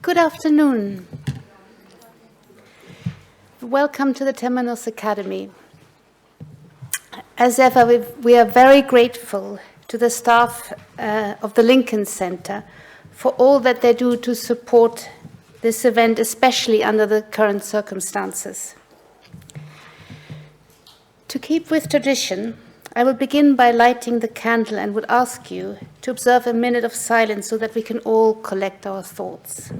Good afternoon. Welcome to the Temenos Academy. As ever, we are very grateful to the staff of the Lincoln Center for all that they do to support this event, especially under the current circumstances. To keep with tradition, I will begin by lighting the candle and would ask you to observe a minute of silence so that we can all collect our thoughts.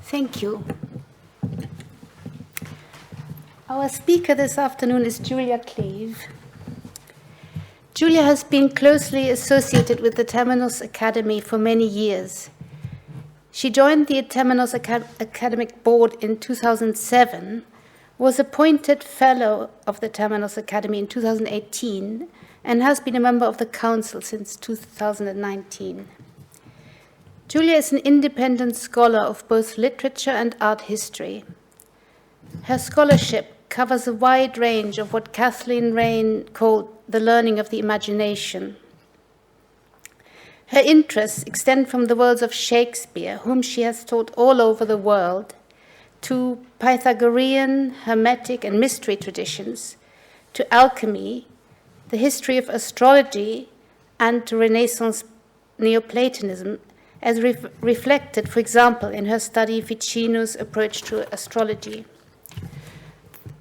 Thank you. Our speaker this afternoon is Julia Cleave. Julia has been closely associated with the Temenos Academy for many years. She joined the Temenos Academic Board in 2007, was appointed Fellow of the Temenos Academy in 2018, and has been a member of the Council since 2019. Julia is an independent scholar of both literature and art history. Her scholarship covers a wide range of what Kathleen Raine called the learning of the imagination. Her interests extend from the worlds of Shakespeare, whom she has taught all over the world, to Pythagorean, Hermetic, and mystery traditions, to alchemy, the history of astrology, and to Renaissance Neoplatonism, as reflected, for example, in her study FICINO'S approach to astrology.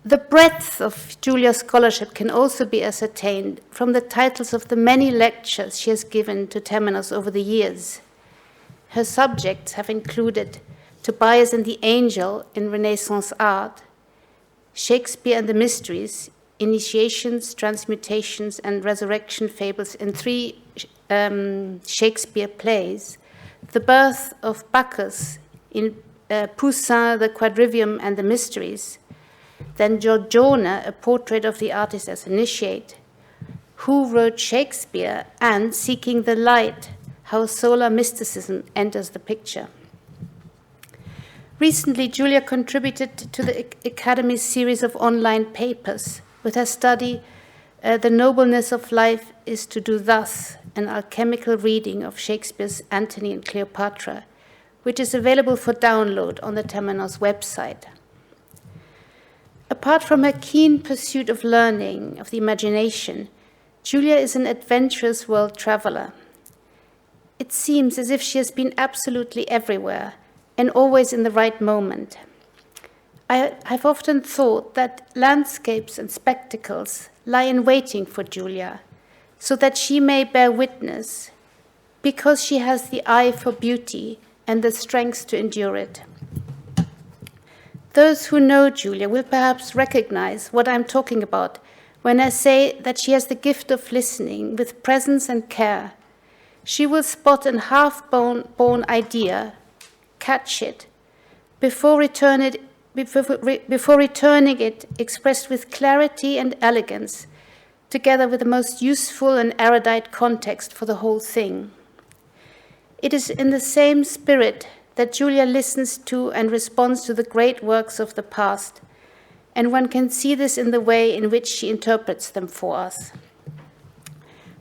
The breadth of Julia's scholarship can also be ascertained from the titles of the many lectures she has given to Temenos over the years. Her subjects have included Tobias and the Angel in Renaissance art, Shakespeare and the Mysteries, Initiations, Transmutations, and Resurrection fables in 3 Shakespeare plays, The Birth of Bacchus in Poussin, the Quadrivium, and the Mysteries, then Giorgione, a portrait of the artist as initiate, Who Wrote Shakespeare, and Seeking the Light, how solar mysticism enters the picture. Recently, Julia contributed to the Academy's series of online papers with her study, The Nobleness of Life is to Do Thus, an alchemical reading of Shakespeare's Antony and Cleopatra, which is available for download on the Temenos website. Apart from her keen pursuit of learning, of the imagination, Julia is an adventurous world traveler. It seems as if she has been absolutely everywhere and always in the right moment. I've often thought that landscapes and spectacles lie in waiting for Julia, so that she may bear witness, because she has the eye for beauty and the strength to endure it. Those who know Julia will perhaps recognize what I'm talking about when I say that she has the gift of listening with presence and care. She will spot a half-born idea, catch it, before returning it expressed with clarity and elegance, together with the most useful and erudite context for the whole thing. It is in the same spirit that Julia listens to and responds to the great works of the past, and one can see this in the way in which she interprets them for us.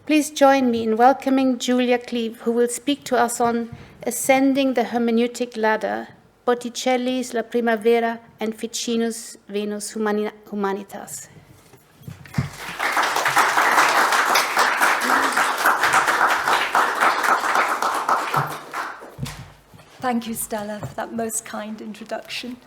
Please join me in welcoming Julia Cleave, who will speak to us on Ascending the Hermeneutic Ladder, Botticelli's La Primavera and Ficino's Venus Humanitas. Thank you, Stella, for that most kind introduction.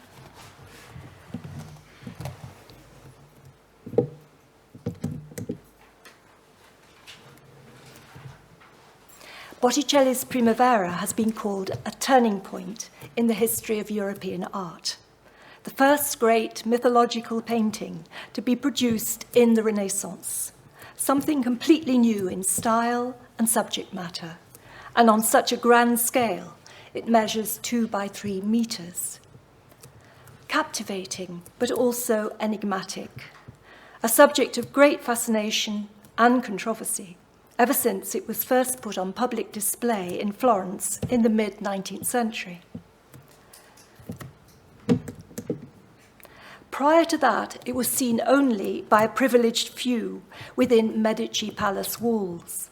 Botticelli's Primavera has been called a turning point in the history of European art, the first great mythological painting to be produced in the Renaissance, something completely new in style and subject matter, and on such a grand scale, it measures 2 by 3 meters. Captivating, but also enigmatic, a subject of great fascination and controversy, ever since it was first put on public display in Florence in the mid-19th century. Prior to that, it was seen only by a privileged few within Medici palace walls.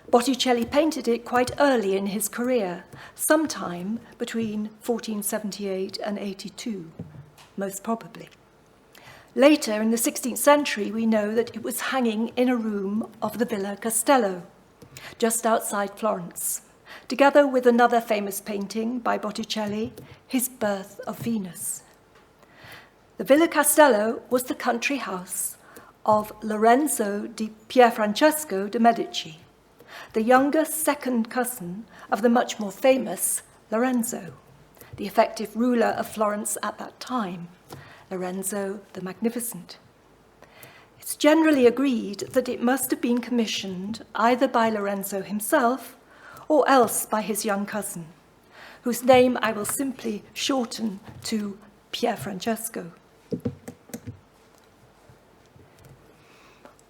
Botticelli painted it quite early in his career, sometime between 1478 and 82, most probably. Later, in the 16th century, we know that it was hanging in a room of the Villa Castello, just outside Florence, together with another famous painting by Botticelli, his Birth of Venus. The Villa Castello was the country house of Lorenzo di Pierfrancesco de' Medici, the younger second cousin of the much more famous Lorenzo, the effective ruler of Florence at that time, Lorenzo the Magnificent. It's generally agreed that it must have been commissioned either by Lorenzo himself or else by his young cousin, whose name I will simply shorten to Pierfrancesco.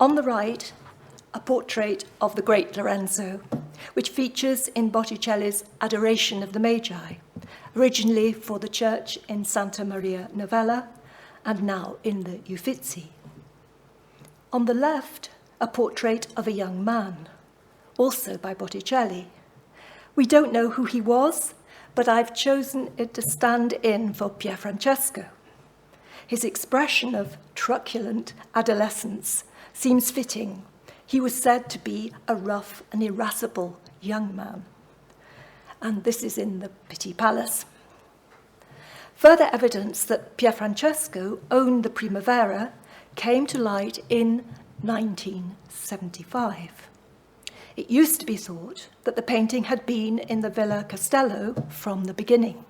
On the right, a portrait of the great Lorenzo, which features in Botticelli's Adoration of the Magi, originally for the church in Santa Maria Novella and now in the Uffizi. On the left, a portrait of a young man, also by Botticelli. We don't know who he was, but I've chosen it to stand in for Pierfrancesco. His expression of truculent adolescence seems fitting. He was said to be a rough and irascible young man. And this is in the Pitti Palace. Further evidence that Pierfrancesco owned the Primavera came to light in 1975. It used to be thought that the painting had been in the Villa Castello from the beginning.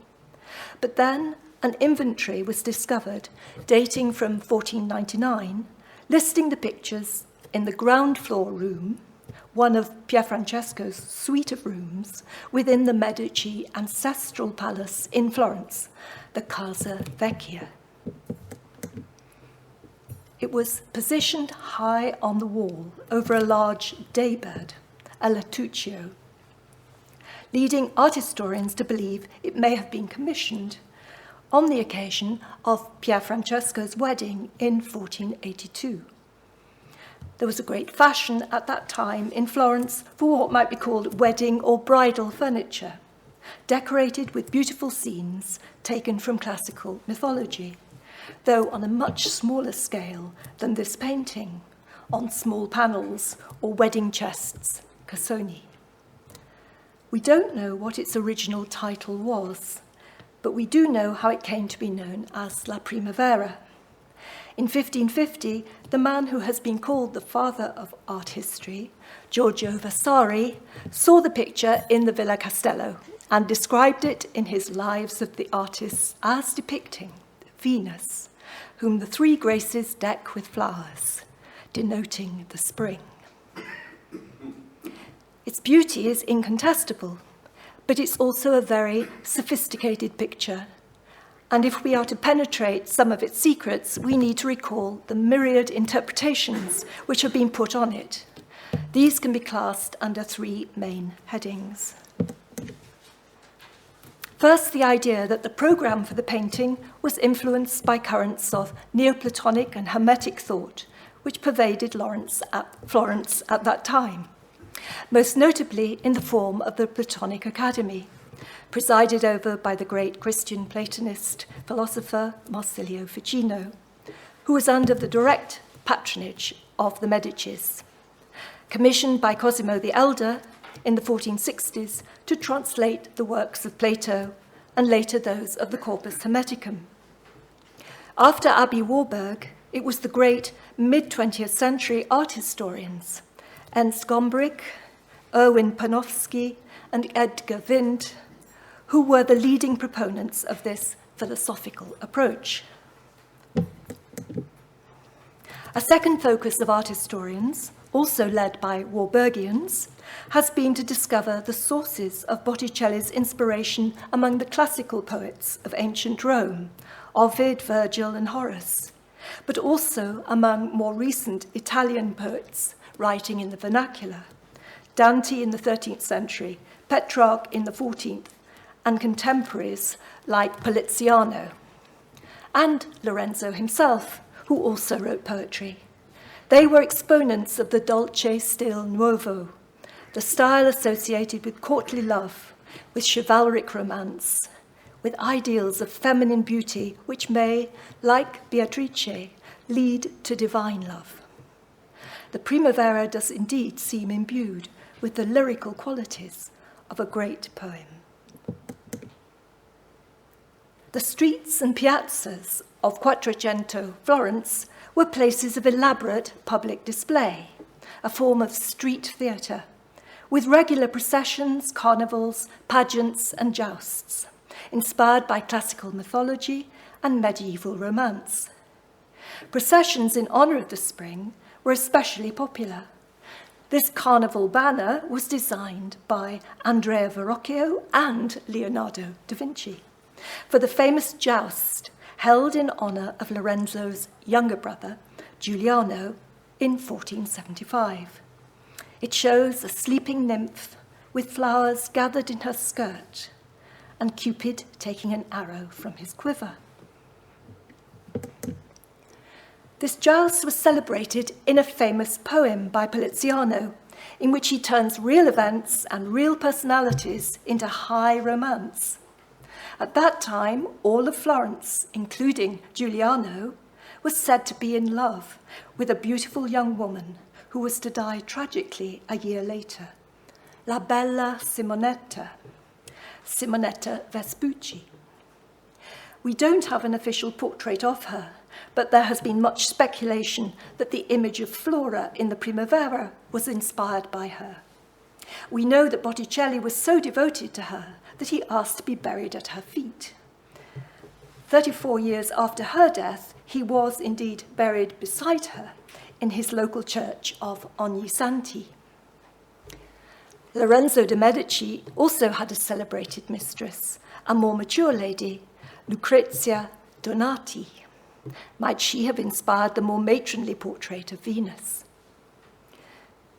But then an inventory was discovered dating from 1499, listing the pictures in the ground floor room, one of Pierfrancesco's suite of rooms within the Medici ancestral palace in Florence, the Casa Vecchia. It was positioned high on the wall over a large daybed, a lettuccio, leading art historians to believe it may have been commissioned on the occasion of Pierfrancesco's wedding in 1482. There was a great fashion at that time in Florence for what might be called wedding or bridal furniture, decorated with beautiful scenes taken from classical mythology, though on a much smaller scale than this painting, on small panels or wedding chests, cassoni. We don't know what its original title was, but we do know how it came to be known as La Primavera. In 1550, the man who has been called the father of art history, Giorgio Vasari, saw the picture in the Villa Castello and described it in his Lives of the Artists as depicting Venus, whom the 3 Graces deck with flowers, denoting the spring. Its beauty is incontestable, but it's also a very sophisticated picture. And if we are to penetrate some of its secrets, we need to recall the myriad interpretations which have been put on it. These can be classed under 3 main headings. First, the idea that the program for the painting was influenced by currents of Neoplatonic and Hermetic thought, which pervaded Florence at that time, most notably in the form of the Platonic Academy, presided over by the great Christian Platonist philosopher Marsilio Ficino, who was under the direct patronage of the Medicis, commissioned by Cosimo the Elder in the 1460s to translate the works of Plato and later those of the Corpus Hermeticum. After Aby Warburg, it was the great mid-20th century art historians Ernst Gombrich, Erwin Panofsky, and Edgar Wind, who were the leading proponents of this philosophical approach. A second focus of art historians, also led by Warburgians, has been to discover the sources of Botticelli's inspiration among the classical poets of ancient Rome, Ovid, Virgil, and Horace, but also among more recent Italian poets writing in the vernacular, Dante in the 13th century, Petrarch in the 14th, and contemporaries like Poliziano, and Lorenzo himself, who also wrote poetry. They were exponents of the dolce stil nuovo, the style associated with courtly love, with chivalric romance, with ideals of feminine beauty which may, like Beatrice, lead to divine love. The Primavera does indeed seem imbued with the lyrical qualities of a great poem. The streets and piazzas of Quattrocento Florence were places of elaborate public display, a form of street theatre, with regular processions, carnivals, pageants, and jousts, inspired by classical mythology and medieval romance. Processions in honour of the spring were especially popular. This carnival banner was designed by Andrea Verrocchio and Leonardo da Vinci for the famous joust held in honour of Lorenzo's younger brother, Giuliano, in 1475. It shows a sleeping nymph with flowers gathered in her skirt and Cupid taking an arrow from his quiver. This joust was celebrated in a famous poem by Poliziano, in which he turns real events and real personalities into high romance. At that time, all of Florence, including Giuliano, was said to be in love with a beautiful young woman who was to die tragically a year later, La Bella Simonetta, Simonetta Vespucci. We don't have an official portrait of her, but there has been much speculation that the image of Flora in the Primavera was inspired by her. We know that Botticelli was so devoted to her that he asked to be buried at her feet. 34 years after her death, he was indeed buried beside her in his local church of Ognissanti. Lorenzo de' Medici also had a celebrated mistress, a more mature lady, Lucrezia Donati. Might she have inspired the more matronly portrait of Venus?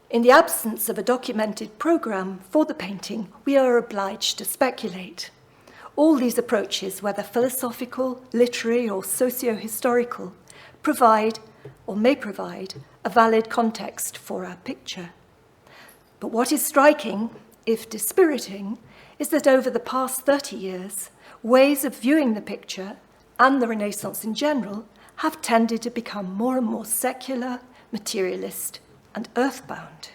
In the absence of a documented programme for the painting, we are obliged to speculate. All these approaches, whether philosophical, literary, or socio-historical, provide, or may provide, a valid context for our picture. But what is striking, if dispiriting, is that over the past 30 years, ways of viewing the picture, and the Renaissance in general, have tended to become more and more secular, materialist, and earthbound.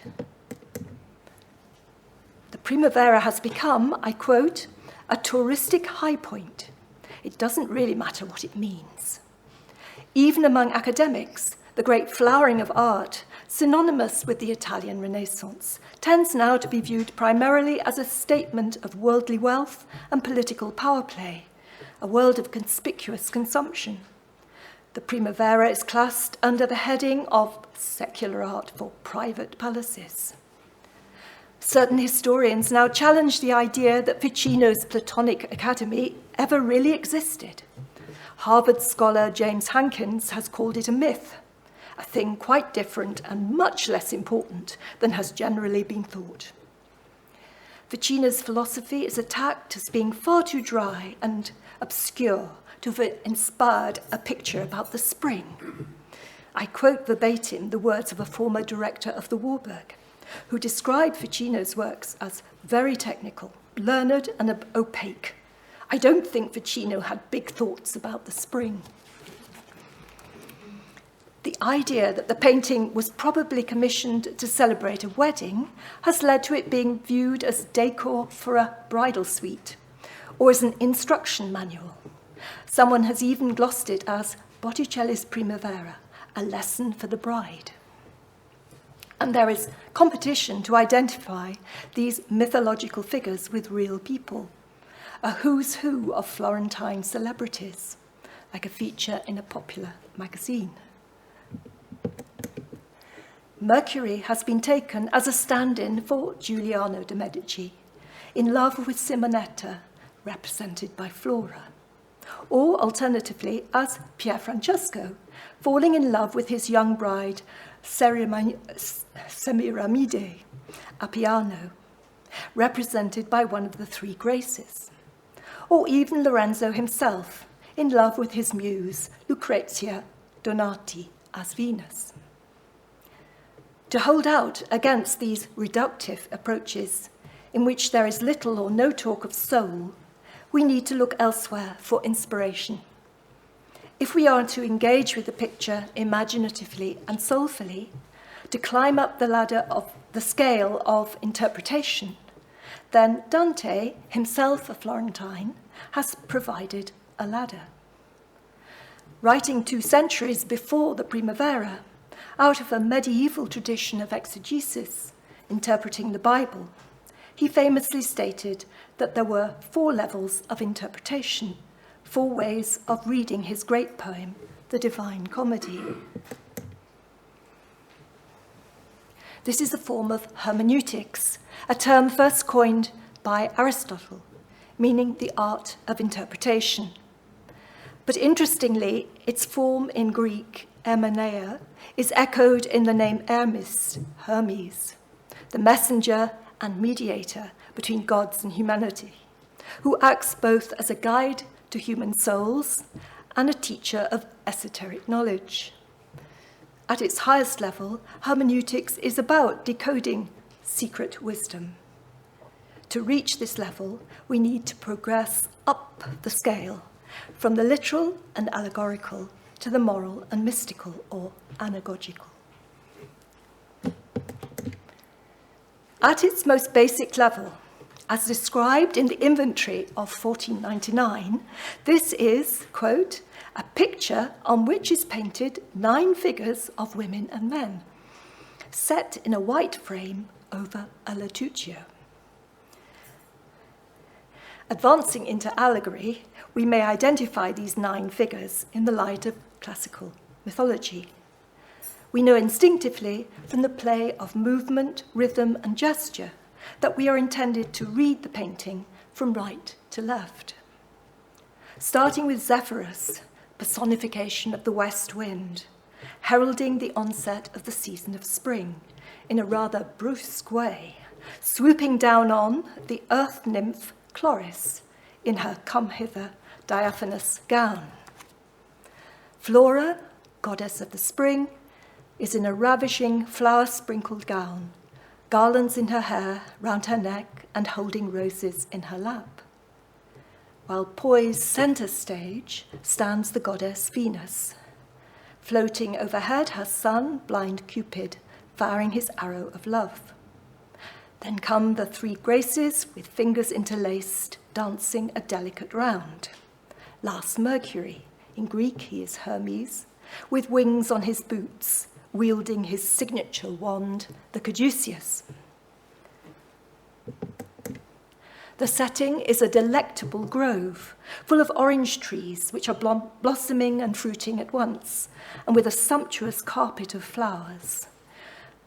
The Primavera has become, I quote, a touristic high point. It doesn't really matter what it means. Even among academics, the great flowering of art, synonymous with the Italian Renaissance, tends now to be viewed primarily as a statement of worldly wealth and political power play, a world of conspicuous consumption. The Primavera is classed under the heading of secular art for private palaces. Certain historians now challenge the idea that Ficino's Platonic Academy ever really existed. Harvard scholar James Hankins has called it a myth, a thing quite different and much less important than has generally been thought. Ficino's philosophy is attacked as being far too dry and obscure to have inspired a picture about the spring. I quote verbatim the words of a former director of the Warburg, who described Ficino's works as very technical, learned, and opaque. I don't think Ficino had big thoughts about the spring. The idea that the painting was probably commissioned to celebrate a wedding has led to it being viewed as decor for a bridal suite, or as an instruction manual. Someone has even glossed it as Botticelli's Primavera, a lesson for the bride. And there is competition to identify these mythological figures with real people, a who's who of Florentine celebrities, like a feature in a popular magazine. Mercury has been taken as a stand-in for Giuliano de' Medici, in love with Simonetta, represented by Flora, or alternatively as Pierfrancesco, falling in love with his young bride Semiramide, Appiano, represented by one of the three Graces, or even Lorenzo himself, in love with his muse Lucrezia Donati as Venus. To hold out against these reductive approaches, in which there is little or no talk of soul, we need to look elsewhere for inspiration. If we are to engage with the picture imaginatively and soulfully, to climb up the ladder of the scale of interpretation, then Dante, himself a Florentine, has provided a ladder. Writing 2 centuries before the Primavera, out of a medieval tradition of exegesis, interpreting the Bible, he famously stated that there were 4 levels of interpretation, 4 ways of reading his great poem, The Divine Comedy. This is a form of hermeneutics, a term first coined by Aristotle, meaning the art of interpretation. But interestingly, its form in Greek, hermeneia, is echoed in the name Hermes, the messenger and mediator between gods and humanity, who acts both as a guide to human souls and a teacher of esoteric knowledge. At its highest level, hermeneutics is about decoding secret wisdom. To reach this level, we need to progress up the scale, from the literal and allegorical to the moral and mystical or anagogical. At its most basic level, as described in the inventory of 1499, this is, quote, a picture on which is painted 9 figures of women and men, set in a white frame over a lettuccio. Advancing into allegory, we may identify these 9 figures in the light of classical mythology. We know instinctively from the play of movement, rhythm, and gesture that we are intended to read the painting from right to left. Starting with Zephyrus, personification of the west wind, heralding the onset of the season of spring in a rather brusque way, swooping down on the earth nymph Chloris in her come-hither diaphanous gown. Flora, goddess of the spring, is in a ravishing flower-sprinkled gown, garlands in her hair, round her neck, and holding roses in her lap. While poised center stage stands the goddess Venus. Floating overhead, her son, blind Cupid, firing his arrow of love. Then come the 3 Graces with fingers interlaced, dancing a delicate round. Last Mercury, in Greek he is Hermes, with wings on his boots, wielding his signature wand, the caduceus. The setting is a delectable grove, full of orange trees which are blossoming and fruiting at once, and with a sumptuous carpet of flowers.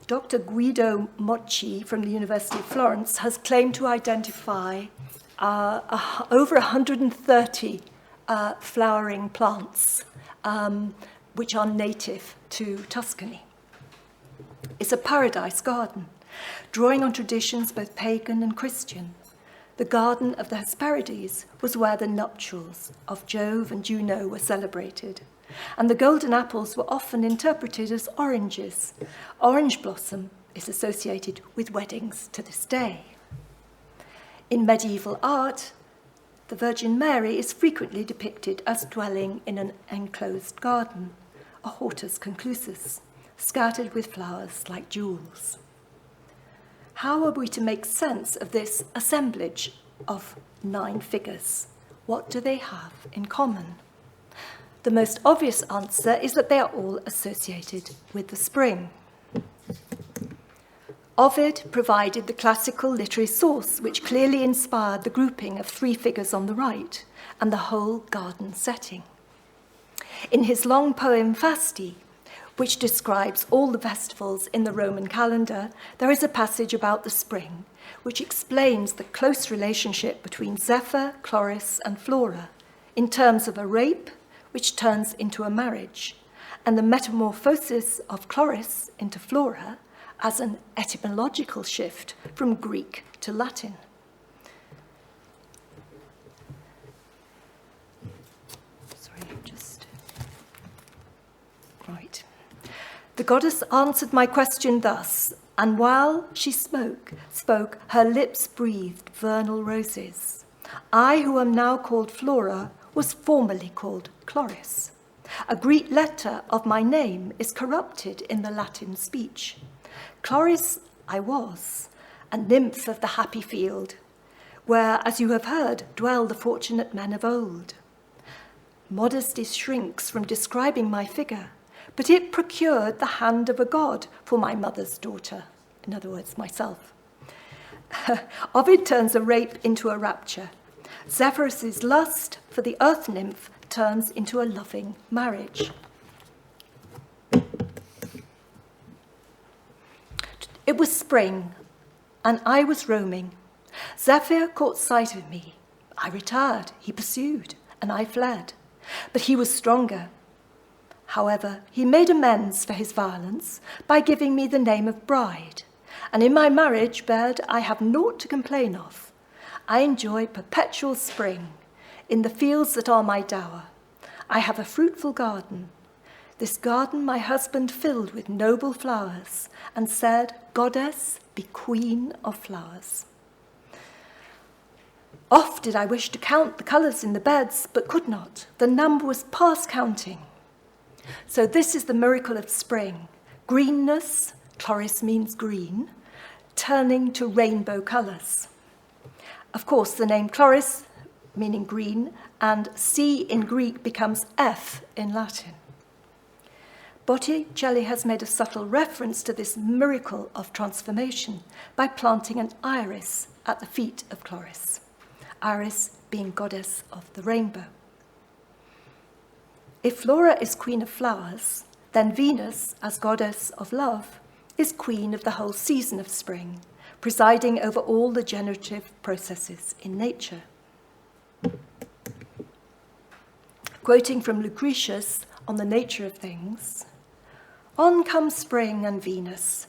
Dr. Guido Mocci from the University of Florence has claimed to identify over 130 flowering plants which are native to Tuscany. It's a paradise garden, drawing on traditions both pagan and Christian. The garden of the Hesperides was where the nuptials of Jove and Juno were celebrated, and the golden apples were often interpreted as oranges. Orange blossom is associated with weddings to this day. In medieval art, the Virgin Mary is frequently depicted as dwelling in an enclosed garden, a hortus conclusus, scattered with flowers like jewels. How are we to make sense of this assemblage of 9 figures? What do they have in common? The most obvious answer is that they are all associated with the spring. Ovid provided the classical literary source which clearly inspired the grouping of three figures on the right and the whole garden setting. In his long poem Fasti, which describes all the festivals in the Roman calendar, there is a passage about the spring, which explains the close relationship between Zephyr, Chloris, and Flora in terms of a rape, which turns into a marriage, and the metamorphosis of Chloris into Flora as an etymological shift from Greek to Latin. The goddess answered my question thus, and while she spoke, her lips breathed vernal roses. I, who am now called Flora, was formerly called Chloris. A Greek letter of my name is corrupted in the Latin speech. Chloris I was, a nymph of the happy field, where, as you have heard, dwell the fortunate men of old. Modesty shrinks from describing my figure, but it procured the hand of a god for my mother's daughter, in other words, myself. Ovid turns a rape into a rapture. Zephyrus's lust for the earth nymph turns into a loving marriage. It was spring, and I was roaming. Zephyr caught sight of me. I retired, he pursued, and I fled. But he was stronger. However, he made amends for his violence by giving me the name of bride, and in my marriage bed I have naught to complain of. I enjoy perpetual spring in the fields that are my dower. I have a fruitful garden. This garden my husband filled with noble flowers and said, "Goddess, be queen of flowers." Oft did I wish to count the colours in the beds, but could not. The number was past counting. So this is the miracle of spring. Greenness, chloris means green, turning to rainbow colours. Of course, the name chloris, meaning green, and C in Greek becomes F in Latin. Botticelli has made a subtle reference to this miracle of transformation by planting an iris at the feet of Chloris, Iris being goddess of the rainbow. If Flora is queen of flowers, then Venus, as goddess of love, is queen of the whole season of spring, presiding over all the generative processes in nature. Quoting from Lucretius on the nature of things, "On comes spring and Venus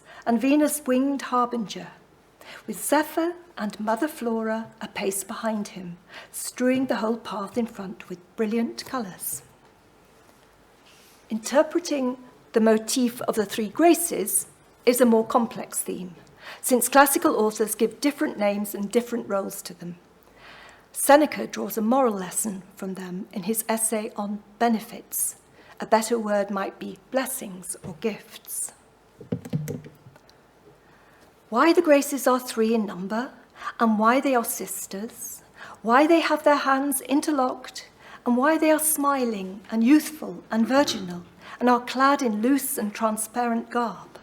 winged harbinger, with Zephyr and Mother Flora a pace behind him, strewing the whole path in front with brilliant colours." Interpreting the motif of the three graces is a more complex theme, since classical authors give different names and different roles to them. Seneca draws a moral lesson from them in his essay on benefits. A better word might be blessings or gifts. Why the graces are three in number, and why they are sisters, why they have their hands interlocked, and why they are smiling and youthful and virginal, and are clad in loose and transparent garb.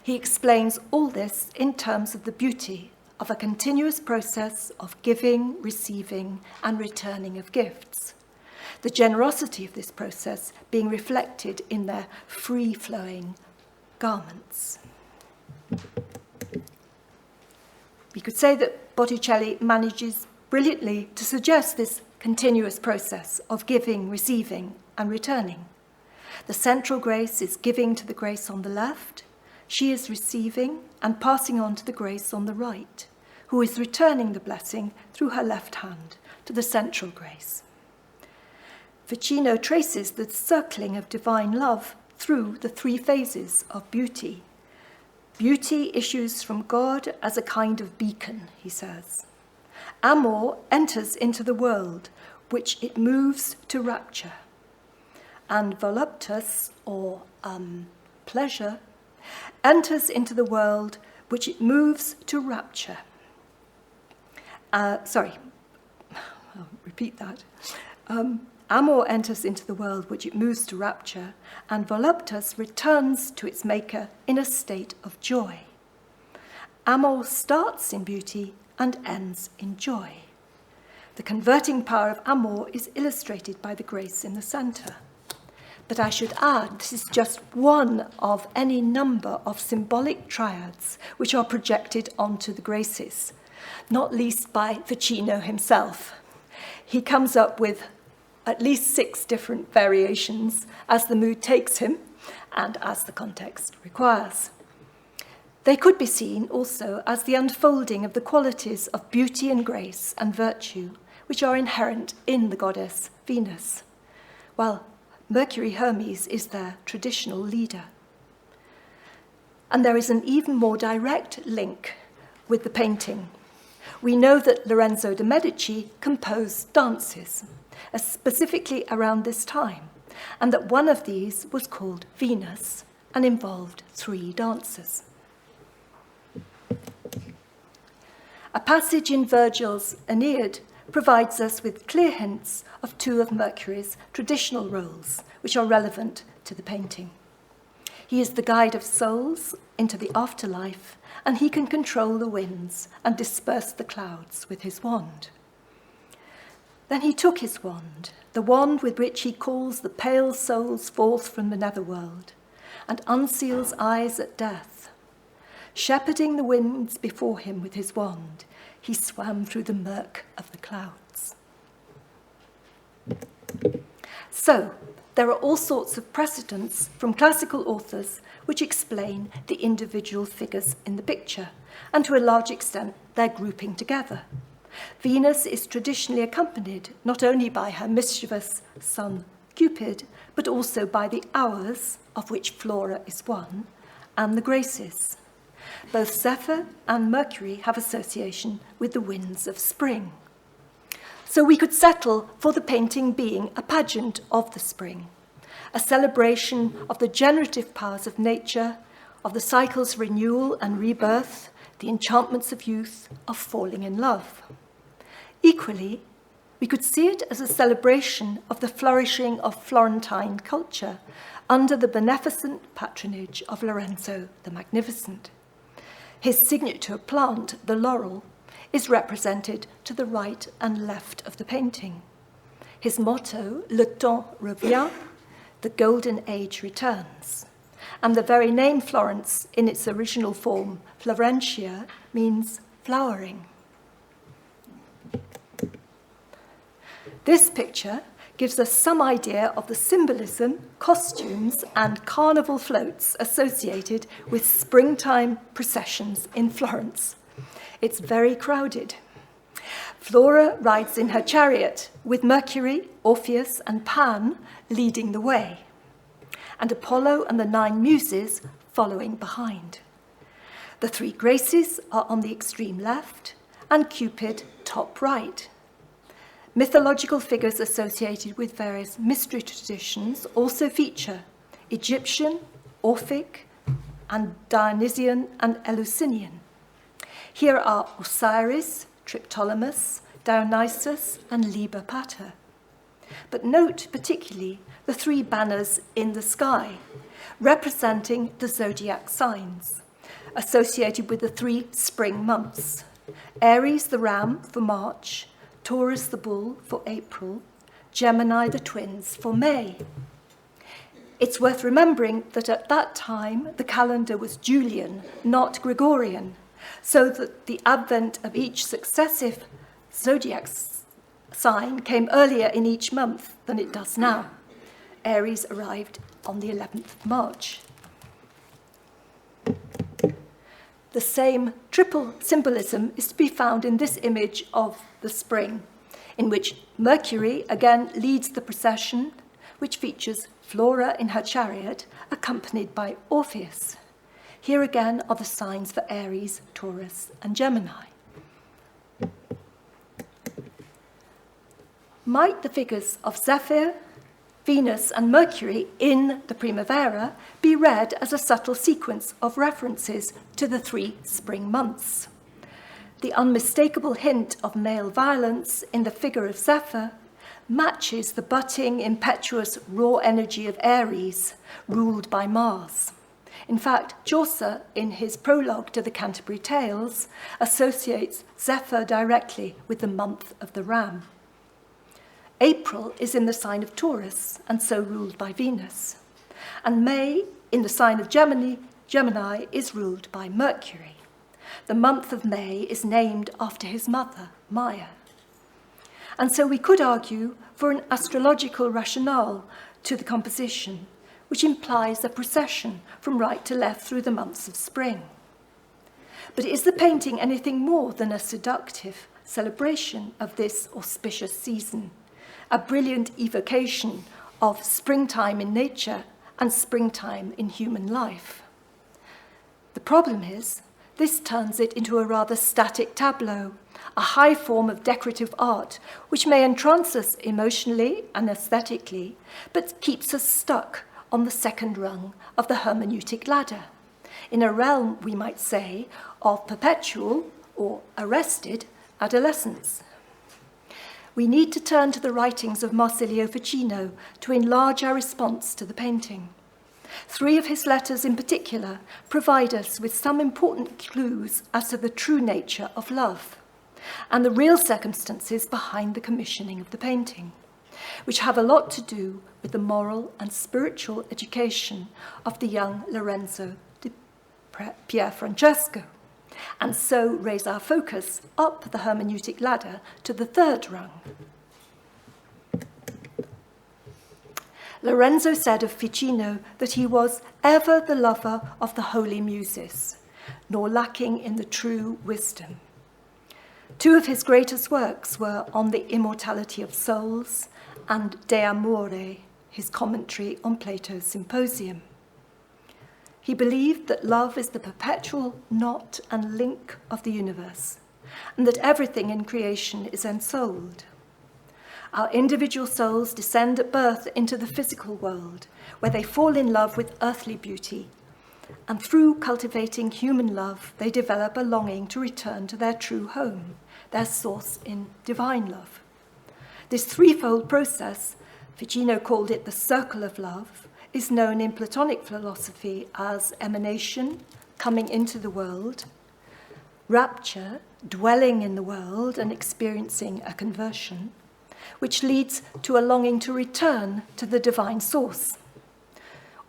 He explains all this in terms of the beauty of a continuous process of giving, receiving, and returning of gifts, the generosity of this process being reflected in their free-flowing garments. We could say that Botticelli manages brilliantly to suggest this continuous process of giving, receiving, and returning. The central grace is giving to the grace on the left. She is receiving and passing on to the grace on the right, who is returning the blessing through her left hand to the central grace. Ficino traces the circling of divine love through the three phases of beauty. Beauty issues from God as a kind of beacon, he says. Amor enters into the world, which it moves to rapture. And voluptas, or pleasure, enters into the world, which it moves to rapture. I'll repeat that. Amor enters into the world, which it moves to rapture, and voluptas returns to its maker in a state of joy. Amor starts in beauty and ends in joy. The converting power of Amor is illustrated by the grace in the centre. But I should add, this is just one of any number of symbolic triads which are projected onto the graces, not least by Ficino himself. He comes up with at least 6 different variations as the mood takes him and as the context requires. They could be seen also as the unfolding of the qualities of beauty and grace and virtue which are inherent in the goddess Venus, while Mercury Hermes is their traditional leader. And there is an even more direct link with the painting. We know that Lorenzo de' Medici composed dances, specifically around this time, and that one of these was called Venus and involved 3 dancers. A passage in Virgil's Aeneid provides us with clear hints of 2 of Mercury's traditional roles, which are relevant to the painting. He is the guide of souls into the afterlife, and he can control the winds and disperse the clouds with his wand. Then he took his wand, the wand with which he calls the pale souls forth from the netherworld, and unseals eyes at death. Shepherding the winds before him with his wand, he swam through the murk of the clouds. So, there are all sorts of precedents from classical authors which explain the individual figures in the picture, and to a large extent their grouping together. Venus is traditionally accompanied not only by her mischievous son Cupid, but also by the hours, of which Flora is one, and the Graces. Both Zephyr and Mercury have association with the winds of spring. So we could settle for the painting being a pageant of the spring, a celebration of the generative powers of nature, of the cycle's renewal and rebirth, the enchantments of youth, of falling in love. Equally, we could see it as a celebration of the flourishing of Florentine culture under the beneficent patronage of Lorenzo the Magnificent. His signature plant, the laurel, is represented to the right and left of the painting. His motto, Le temps revient, the golden age returns. And the very name Florence, in its original form, Florentia, means flowering. This picture gives us some idea of the symbolism, costumes, and carnival floats associated with springtime processions in Florence. It's very crowded. Flora rides in her chariot, with Mercury, Orpheus, and Pan leading the way, and Apollo and the 9 muses following behind. The 3 Graces are on the extreme left, and Cupid top right. Mythological figures associated with various mystery traditions also feature Egyptian, Orphic, and Dionysian and Eleusinian. Here are Osiris, Triptolemus, Dionysus, and Liber Pater. But note particularly the 3 banners in the sky, representing the zodiac signs, associated with the 3 spring months. Aries, the ram, for March, Taurus, the bull, for April, Gemini, the twins, for May. It's worth remembering that at that time, the calendar was Julian, not Gregorian, so that the advent of each successive zodiac sign came earlier in each month than it does now. Aries arrived on the 11th of March. The same triple symbolism is to be found in this image of the spring, in which Mercury again leads the procession, which features Flora in her chariot, accompanied by Orpheus. Here again are the signs for Aries, Taurus, and Gemini. Might the figures of Zephyr, Venus, and Mercury in the Primavera be read as a subtle sequence of references to the 3 spring months? The unmistakable hint of male violence in the figure of Zephyr matches the budding, impetuous, raw energy of Aries, ruled by Mars. In fact, Giostra, in his prologue to the Canterbury Tales, associates Zephyr directly with the month of the Ram. April is in the sign of Taurus, and so ruled by Venus. And May, in the sign of Gemini, is ruled by Mercury. The month of May is named after his mother, Maya. And so we could argue for an astrological rationale to the composition, which implies a procession from right to left through the months of spring. But is the painting anything more than a seductive celebration of this auspicious season, a brilliant evocation of springtime in nature and springtime in human life? The problem is, this turns it into a rather static tableau, a high form of decorative art, which may entrance us emotionally and aesthetically, but keeps us stuck on the second rung of the hermeneutic ladder, in a realm, we might say, of perpetual or arrested adolescence. We need to turn to the writings of Marsilio Ficino to enlarge our response to the painting. 3 of his letters in particular provide us with some important clues as to the true nature of love and the real circumstances behind the commissioning of the painting, which have a lot to do with the moral and spiritual education of the young Lorenzo di Pierfrancesco, and so raise our focus up the hermeneutic ladder to the 3rd rung. Lorenzo said of Ficino that he was ever the lover of the holy muses, nor lacking in the true wisdom. 2 of his greatest works were On the Immortality of Souls and De Amore, his commentary on Plato's Symposium. He believed that love is the perpetual knot and link of the universe, and that everything in creation is ensouled. Our individual souls descend at birth into the physical world, where they fall in love with earthly beauty, and through cultivating human love, they develop a longing to return to their true home, their source in divine love. This threefold process, Ficino called it the circle of love, is known in Platonic philosophy as emanation, coming into the world, rapture, dwelling in the world and experiencing a conversion, which leads to a longing to return to the divine source.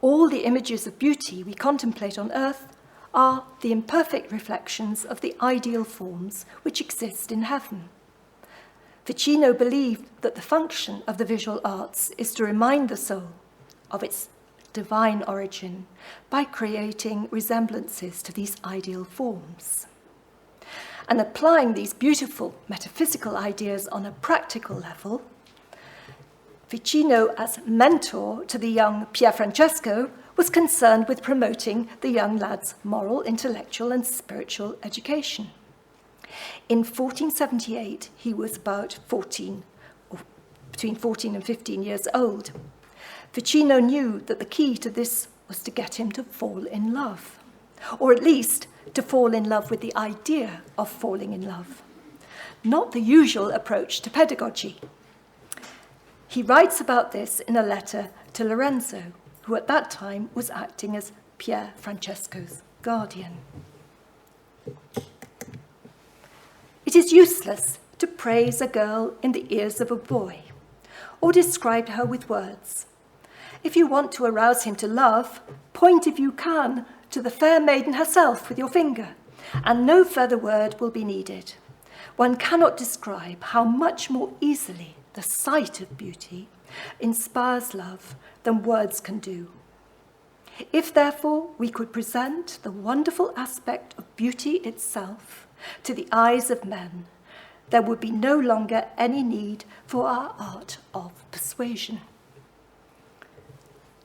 All the images of beauty we contemplate on earth are the imperfect reflections of the ideal forms which exist in heaven. Ficino believed that the function of the visual arts is to remind the soul of its divine origin by creating resemblances to these ideal forms. And applying these beautiful metaphysical ideas on a practical level, Ficino, as mentor to the young Pierfrancesco, was concerned with promoting the young lad's moral, intellectual, and spiritual education. In 1478, he was about 14, or between 14 and 15 years old. Ficino knew that the key to this was to get him to fall in love, or at least to fall in love with the idea of falling in love, not the usual approach to pedagogy. He writes about this in a letter to Lorenzo, who at that time was acting as Pierfrancesco's guardian. It is useless to praise a girl in the ears of a boy, or describe her with words. If you want to arouse him to love, point if you can to the fair maiden herself with your finger, and no further word will be needed. One cannot describe how much more easily the sight of beauty inspires love than words can do. If, therefore, we could present the wonderful aspect of beauty itself to the eyes of men, there would be no longer any need for our art of persuasion.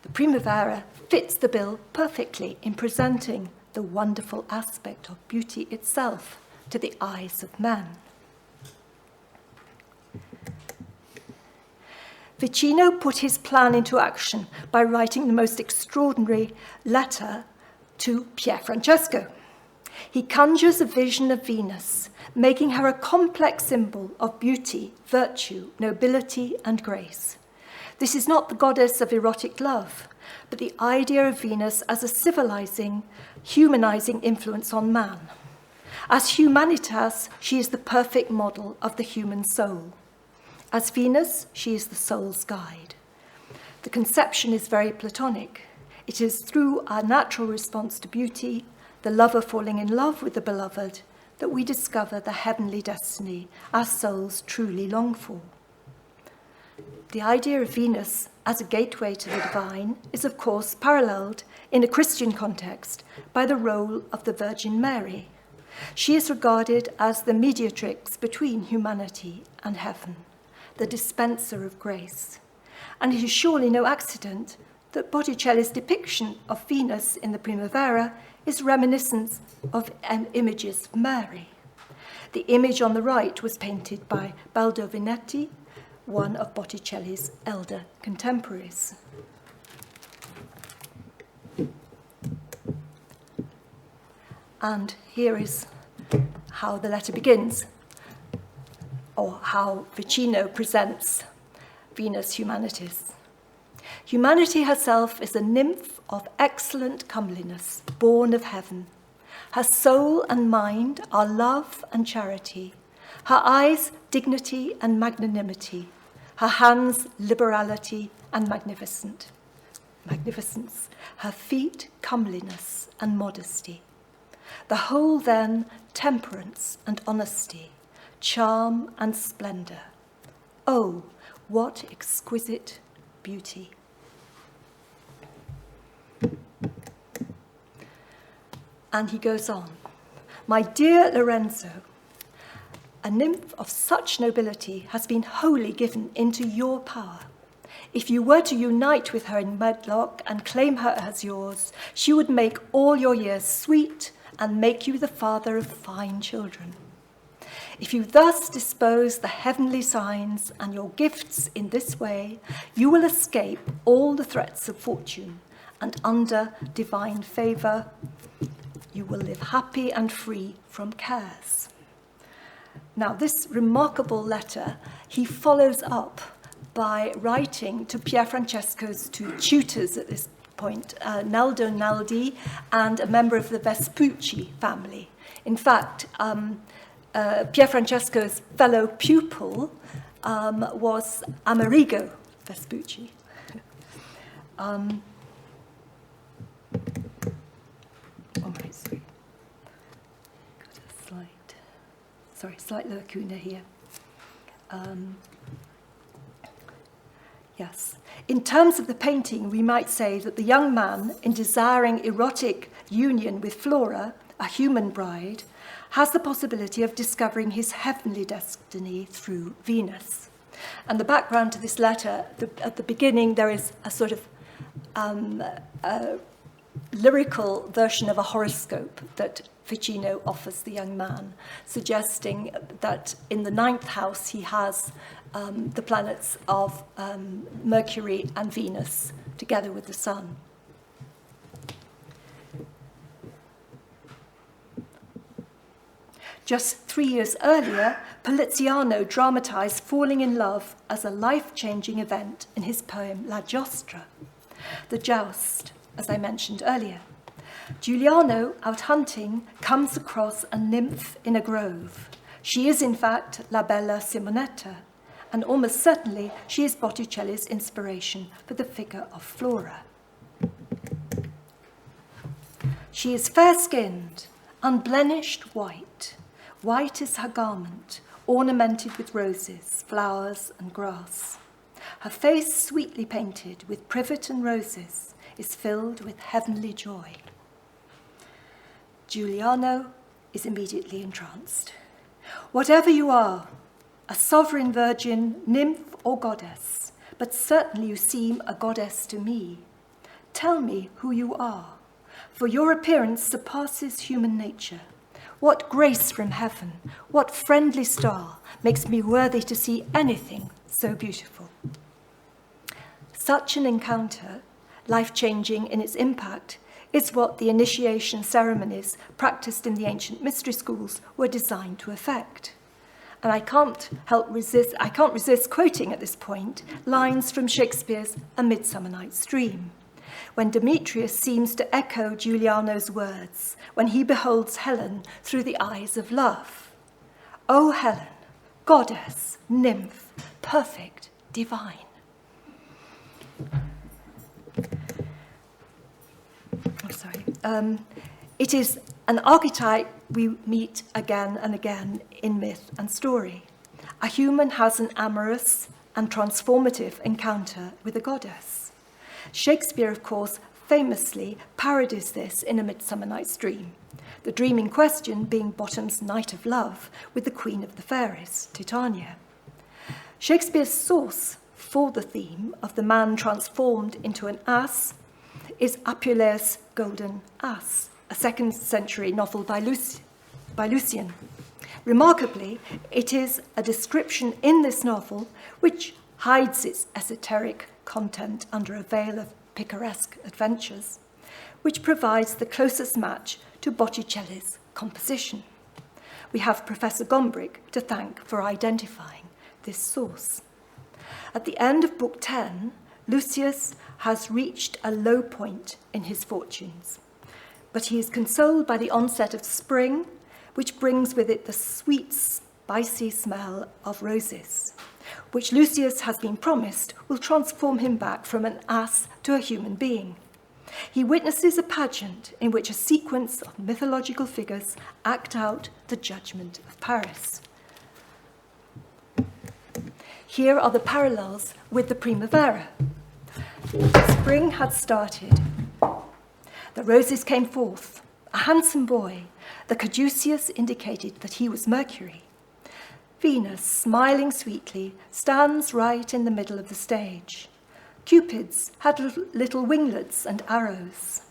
The Primavera fits the bill perfectly in presenting the wonderful aspect of beauty itself to the eyes of men. Ficino put his plan into action by writing the most extraordinary letter to Pierfrancesco. He conjures a vision of Venus, making her a complex symbol of beauty, virtue, nobility, and grace. This is not the goddess of erotic love, but the idea of Venus as a civilizing, humanizing influence on man. As Humanitas, she is the perfect model of the human soul. As Venus, she is the soul's guide. The conception is very Platonic. It is through our natural response to beauty, the lover falling in love with the beloved, that we discover the heavenly destiny our souls truly long for. The idea of Venus as a gateway to the divine is, of course, paralleled in a Christian context by the role of the Virgin Mary. She is regarded as the mediatrix between humanity and heaven, the dispenser of grace. And it is surely no accident that Botticelli's depiction of Venus in the Primavera is reminiscent of images of Mary. The image on the right was painted by Baldovinetti, one of Botticelli's elder contemporaries. And here is how the letter begins, or how Ficino presents Venus Humanitas. Humanity herself is a nymph of excellent comeliness, born of heaven. Her soul and mind are love and charity. Her eyes, dignity and magnanimity. Her hands, liberality and magnificence. Her feet, comeliness and modesty. The whole, then, temperance and honesty, charm and splendor. Oh, what exquisite beauty. And he goes on, my dear Lorenzo, a nymph of such nobility has been wholly given into your power. If you were to unite with her in wedlock and claim her as yours, she would make all your years sweet and make you the father of fine children. If you thus dispose the heavenly signs and your gifts in this way, you will escape all the threats of fortune, and under divine favor, you will live happy and free from cares. Now, this remarkable letter, he follows up by writing to Pierfrancesco's two tutors at this point, Naldo Naldi and a member of the Vespucci family. In fact, Pierfrancesco's fellow pupil was Amerigo Vespucci. Slight lacuna here. Yes. In terms of the painting, we might say that the young man, in desiring erotic union with Flora, a human bride, has the possibility of discovering his heavenly destiny through Venus. And the background to this letter, at the beginning, there is a sort of lyrical version of a horoscope that Ficino offers the young man, suggesting that in the 9th house he has the planets of Mercury and Venus together with the Sun. Just 3 years earlier, Poliziano dramatized falling in love as a life-changing event in his poem La Giostra, the joust, as I mentioned earlier. Giuliano, out hunting, comes across a nymph in a grove. She is, in fact, La Bella Simonetta, and almost certainly she is Botticelli's inspiration for the figure of Flora. She is fair-skinned, unblemished white. White is her garment, ornamented with roses, flowers, and grass. Her face, sweetly painted with privet and roses, is filled with heavenly joy. Giuliano is immediately entranced. Whatever you are, a sovereign virgin, nymph, or goddess, but certainly you seem a goddess to me. Tell me who you are, for your appearance surpasses human nature. What grace from heaven, what friendly star makes me worthy to see anything so beautiful? Such an encounter, life-changing in its impact, is what the initiation ceremonies practiced in the ancient mystery schools were designed to effect. And I can't resist quoting at this point lines from Shakespeare's A Midsummer Night's Dream. when Demetrius seems to echo Giuliano's words when he beholds Helen through the eyes of love. O Helen, goddess, nymph, perfect, divine. It is an archetype we meet again and again in myth and story. A human has an amorous and transformative encounter with a goddess. Shakespeare, of course, famously parodies this in A Midsummer Night's Dream, the dream in question being Bottom's Night of Love with the Queen of the Fairies, Titania. Shakespeare's source for the theme of the man transformed into an ass is Apuleius' Golden Ass, a 2nd century novel by Lucian. Remarkably, it is a description in this novel which hides its esoteric content under a veil of picaresque adventures, which provides the closest match to Botticelli's composition. We have Professor Gombrich to thank for identifying this source. At the end of Book 10, Lucius has reached a low point in his fortunes, but he is consoled by the onset of spring, which brings with it the sweet, spicy smell of roses, which Lucius has been promised will transform him back from an ass to a human being. He witnesses a pageant in which a sequence of mythological figures act out the judgment of Paris. Here are the parallels with the Primavera. Spring had started. The roses came forth. A handsome boy, the caduceus indicated that he was Mercury. Venus, smiling sweetly, stands right in the middle of the stage. Cupids had little winglets and arrows.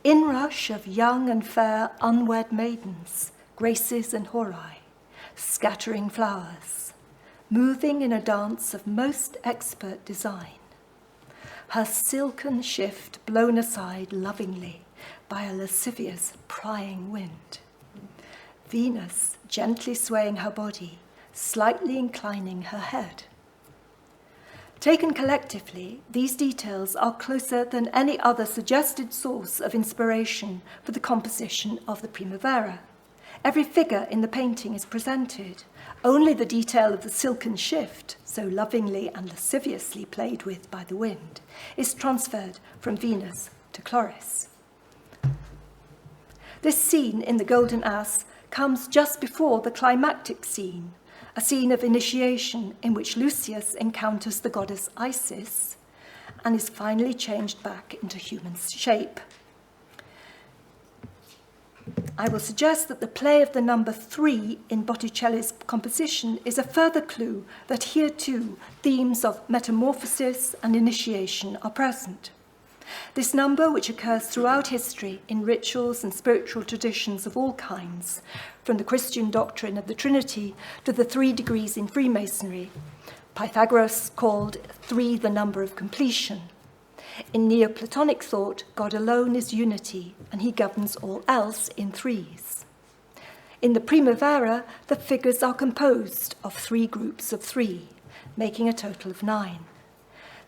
Inrush of young and fair unwed maidens, graces and horai, scattering flowers, moving in a dance of most expert design. Her silken shift blown aside lovingly by a lascivious prying wind. Venus gently swaying her body, slightly inclining her head. Taken collectively, these details are closer than any other suggested source of inspiration for the composition of the Primavera. Every figure in the painting is presented. Only the detail of the silken shift, so lovingly and lasciviously played with by the wind, is transferred from Venus to Chloris. This scene in the Golden Ass comes just before the climactic scene, a scene of initiation in which Lucius encounters the goddess Isis and is finally changed back into human shape. I will suggest that the play of the number 3 in Botticelli's composition is a further clue that here too themes of metamorphosis and initiation are present. This number, which occurs throughout history in rituals and spiritual traditions of all kinds, from the Christian doctrine of the Trinity to the 3 degrees in Freemasonry, Pythagoras called 3 the number of completion. In Neoplatonic thought, God alone is unity, and he governs all else in 3s. In the Primavera, the figures are composed of 3 groups of 3, making a total of 9.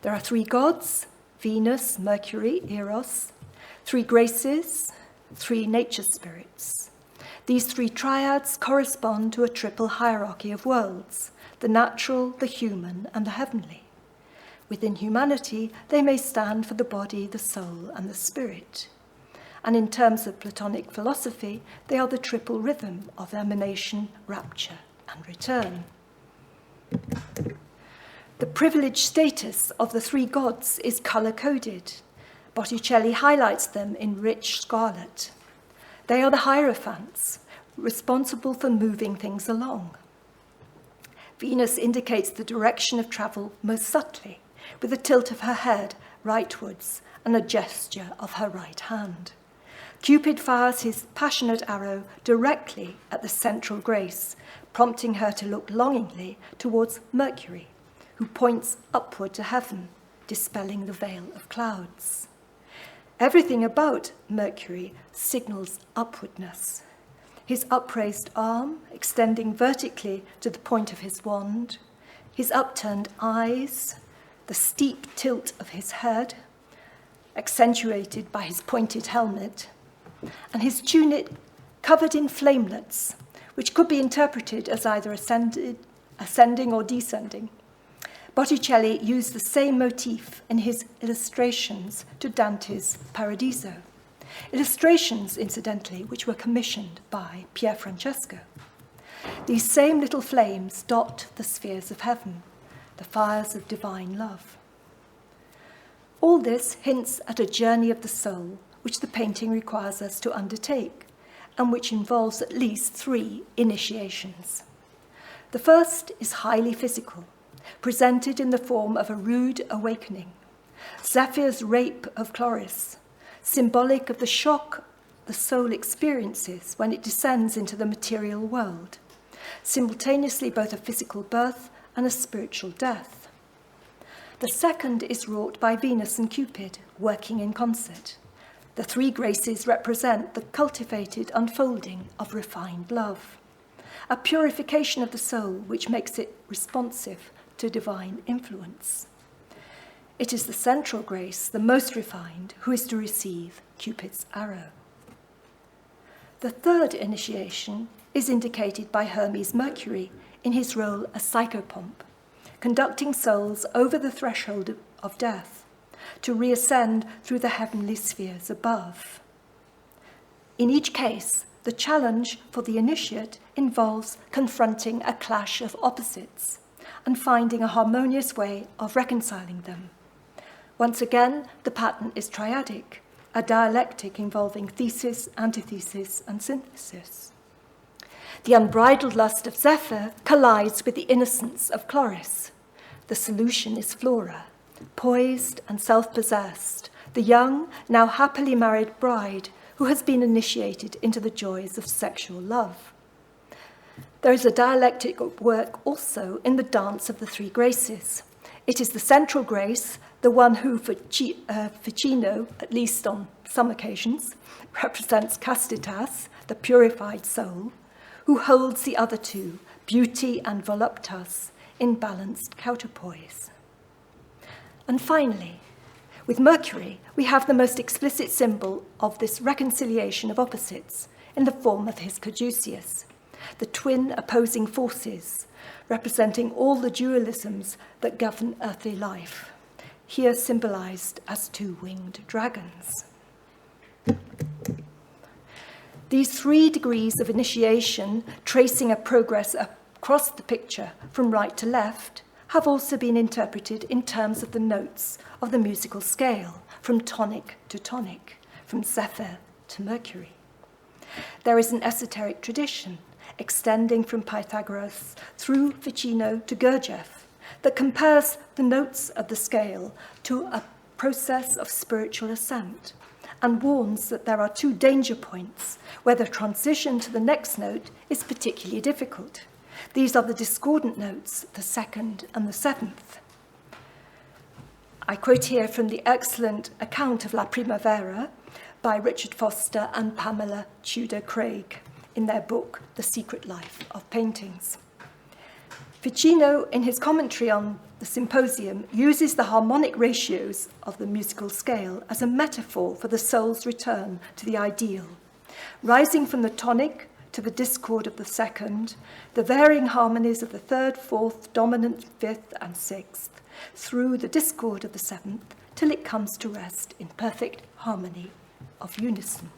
There are 3 gods, Venus, Mercury, Eros, 3 graces, 3 nature spirits. These 3 triads correspond to a triple hierarchy of worlds, the natural, the human, and the heavenly. Within humanity, they may stand for the body, the soul, and the spirit. And in terms of Platonic philosophy, they are the triple rhythm of emanation, rapture, and return. The privileged status of the 3 gods is colour-coded. Botticelli highlights them in rich scarlet. They are the hierophants, responsible for moving things along. Venus indicates the direction of travel most subtly, with a tilt of her head rightwards and a gesture of her right hand. Cupid fires his passionate arrow directly at the central grace, prompting her to look longingly towards Mercury, who points upward to heaven, dispelling the veil of clouds. Everything about Mercury signals upwardness. His upraised arm extending vertically to the point of his wand, his upturned eyes, the steep tilt of his head, accentuated by his pointed helmet, and his tunic covered in flamelets, which could be interpreted as either ascending or descending. Botticelli used the same motif in his illustrations to Dante's Paradiso. Illustrations, incidentally, which were commissioned by Pierfrancesco. These same little flames dot the spheres of heaven, the fires of divine love. All this hints at a journey of the soul, which the painting requires us to undertake, and which involves at least 3 initiations. The first is highly physical, presented in the form of a rude awakening. Zephyr's rape of Chloris, symbolic of the shock the soul experiences when it descends into the material world, simultaneously both a physical birth and a spiritual death. The second is wrought by Venus and Cupid, working in concert. The 3 graces represent the cultivated unfolding of refined love, a purification of the soul which makes it responsive to divine influence. It is the central grace, the most refined, who is to receive Cupid's arrow. The third initiation is indicated by Hermes Mercury in his role as psychopomp, conducting souls over the threshold of death to reascend through the heavenly spheres above. In each case, the challenge for the initiate involves confronting a clash of opposites and finding a harmonious way of reconciling them. Once again, the pattern is triadic, a dialectic involving thesis, antithesis, and synthesis. The unbridled lust of Zephyr collides with the innocence of Chloris. The solution is Flora, poised and self-possessed, the young, now happily married bride who has been initiated into the joys of sexual love. There is a dialectic at work also in the dance of the 3 graces. It is the central grace, the one who, for Ficino, at least on some occasions, represents Castitas, the purified soul, who holds the other 2, beauty and voluptas, in balanced counterpoise. And finally, with Mercury, we have the most explicit symbol of this reconciliation of opposites in the form of his caduceus, the twin opposing forces, representing all the dualisms that govern earthly life, here symbolized as 2 winged dragons. These 3 degrees of initiation, tracing a progress across the picture from right to left, have also been interpreted in terms of the notes of the musical scale, from tonic to tonic, from Zephyr to Mercury. There is an esoteric tradition extending from Pythagoras through Ficino to Gurdjieff that compares the notes of the scale to a process of spiritual ascent and warns that there are 2 danger points where the transition to the next note is particularly difficult. These are the discordant notes, the 2nd and the 7th. I quote here from the excellent account of La Primavera by Richard Foster and Pamela Tudor Craig in their book, The Secret Life of Paintings. Ficino, in his commentary on the Symposium, uses the harmonic ratios of the musical scale as a metaphor for the soul's return to the ideal, rising from the tonic to the discord of the 2nd, the varying harmonies of the 3rd, 4th, dominant 5th, and 6th, through the discord of the 7th, till it comes to rest in perfect harmony of unison.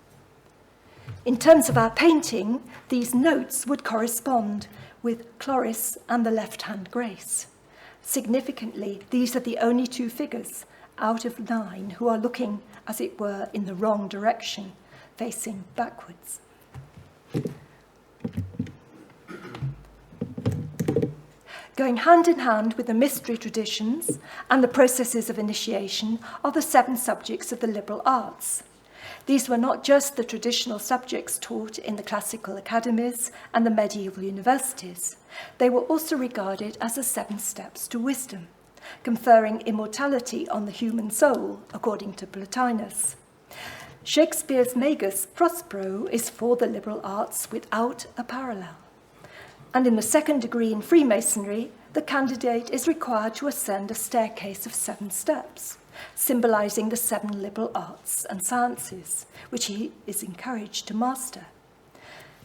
In terms of our painting, these notes would correspond with Chloris and the left-hand grace. Significantly, these are the only 2 figures out of 9 who are looking, as it were, in the wrong direction, facing backwards. Going hand in hand with the mystery traditions and the processes of initiation are the 7 subjects of the liberal arts. These were not just the traditional subjects taught in the classical academies and the medieval universities. They were also regarded as the 7 steps to wisdom, conferring immortality on the human soul, according to Plotinus. Shakespeare's Magus Prospero is for the liberal arts without a parallel. And in the 2nd degree in Freemasonry, the candidate is required to ascend a staircase of 7 steps, symbolising the 7 liberal arts and sciences, which he is encouraged to master.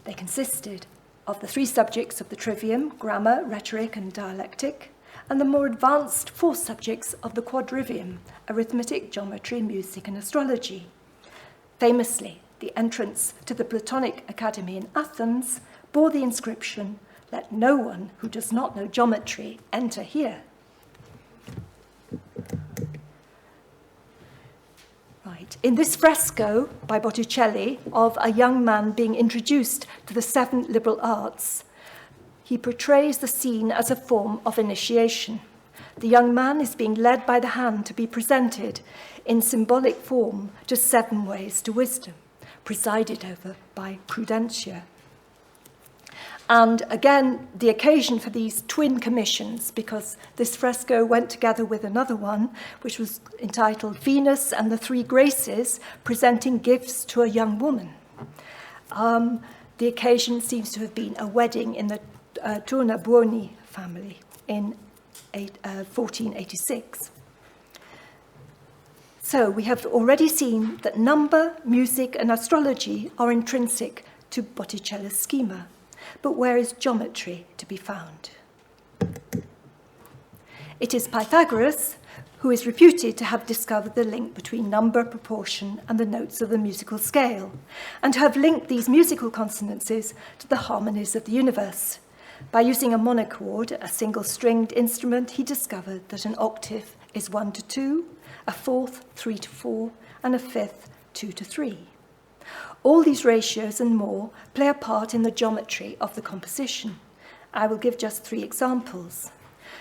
They consisted of the 3 subjects of the trivium, grammar, rhetoric, and dialectic, and the more advanced 4 subjects of the quadrivium, arithmetic, geometry, music, and astrology. Famously, the entrance to the Platonic Academy in Athens bore the inscription, "Let no one who does not know geometry enter here." Right. In this fresco by Botticelli of a young man being introduced to the 7 liberal arts, he portrays the scene as a form of initiation. The young man is being led by the hand to be presented in symbolic form to 7 ways to wisdom, presided over by Prudentia. And again, the occasion for these twin commissions, because this fresco went together with another one, which was entitled Venus and the 3 Graces, presenting gifts to a young woman. The occasion seems to have been a wedding in the Tornabuoni family in 1486. So we have already seen that number, music, and astrology are intrinsic to Botticelli's schema. But where is geometry to be found? It is Pythagoras who is reputed to have discovered the link between number, proportion, and the notes of the musical scale, and to have linked these musical consonances to the harmonies of the universe. By using a monochord, a single-stringed instrument, he discovered that an octave is 1 to 2, a fourth 3 to 4, and a fifth 2 to 3. All these ratios and more play a part in the geometry of the composition. I will give just 3 examples.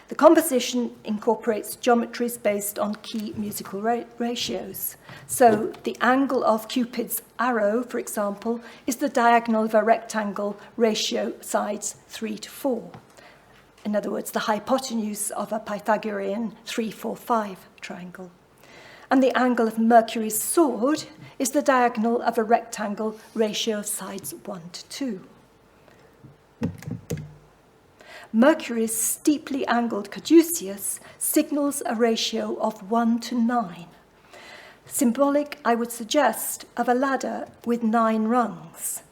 The composition incorporates geometries based on key musical ratios. So the angle of Cupid's arrow, for example, is the diagonal of a rectangle ratio sides 3 to 4. In other words, the hypotenuse of a Pythagorean 3-4-5 triangle. And the angle of Mercury's sword is the diagonal of a rectangle ratio of sides 1 to 2. Mercury's steeply angled caduceus signals a ratio of 1 to 9. Symbolic, I would suggest, of a ladder with 9 rungs.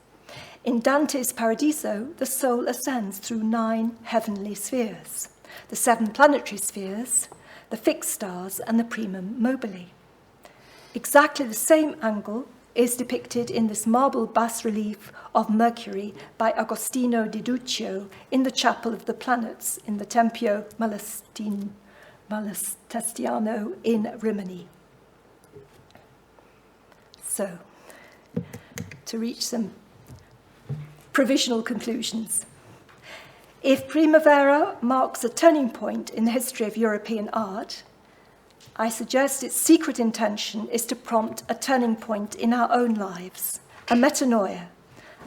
In Dante's Paradiso, the soul ascends through 9 heavenly spheres, the 7 planetary spheres, the fixed stars, and the primum mobile. Exactly the same angle is depicted in this marble bas-relief of Mercury by Agostino di Duccio in the Chapel of the Planets in the Tempio Malastestiano in Rimini. So, to reach some provisional conclusions. If Primavera marks a turning point in the history of European art, I suggest its secret intention is to prompt a turning point in our own lives, a metanoia,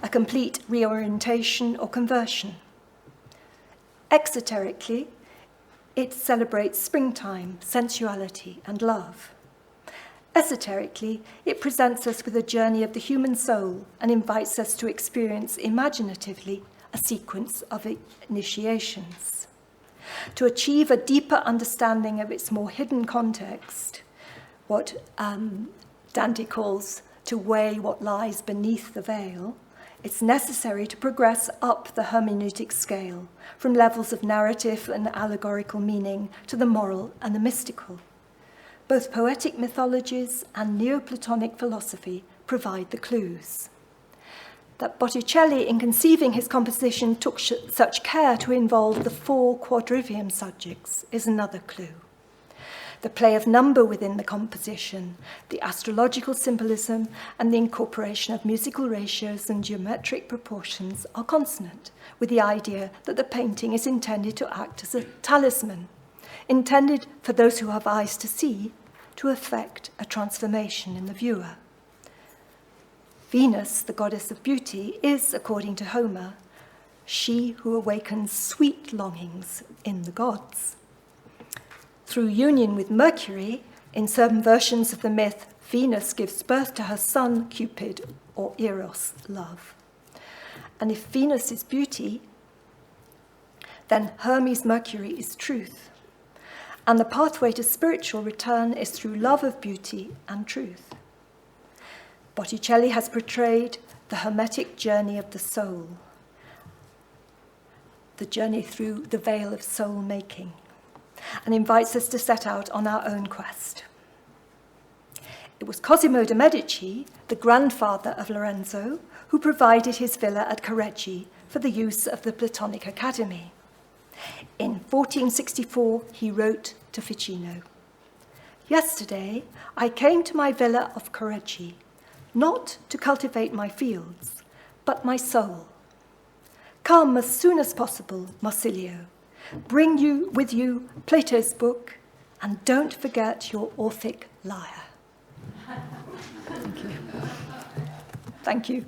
a complete reorientation or conversion. Exoterically, it celebrates springtime, sensuality, and love. Esoterically, it presents us with a journey of the human soul and invites us to experience imaginatively a sequence of initiations. To achieve a deeper understanding of its more hidden context, what Dante calls to weigh what lies beneath the veil, it's necessary to progress up the hermeneutic scale from levels of narrative and allegorical meaning to the moral and the mystical. Both poetic mythologies and Neoplatonic philosophy provide the clues. That Botticelli, in conceiving his composition, took such care to involve the 4 quadrivium subjects is another clue. The play of number within the composition, the astrological symbolism, and the incorporation of musical ratios and geometric proportions are consonant with the idea that the painting is intended to act as a talisman, intended for those who have eyes to see, to effect a transformation in the viewer. Venus, the goddess of beauty, is, according to Homer, she who awakens sweet longings in the gods. Through union with Mercury, in certain versions of the myth, Venus gives birth to her son, Cupid, or Eros, love. And if Venus is beauty, then Hermes Mercury is truth. and the pathway to spiritual return is through love of beauty and truth. Botticelli has portrayed the hermetic journey of the soul, the journey through the veil of soul-making, and invites us to set out on our own quest. It was Cosimo de' Medici, the grandfather of Lorenzo, who provided his villa at Careggi for the use of the Platonic Academy. In 1464, he wrote to Ficino, "Yesterday I came to my villa of Careggi, not to cultivate my fields, but my soul. Come as soon as possible, Marsilio. Bring you with you Plato's book, and don't forget your Orphic lyre." Thank you. Thank you.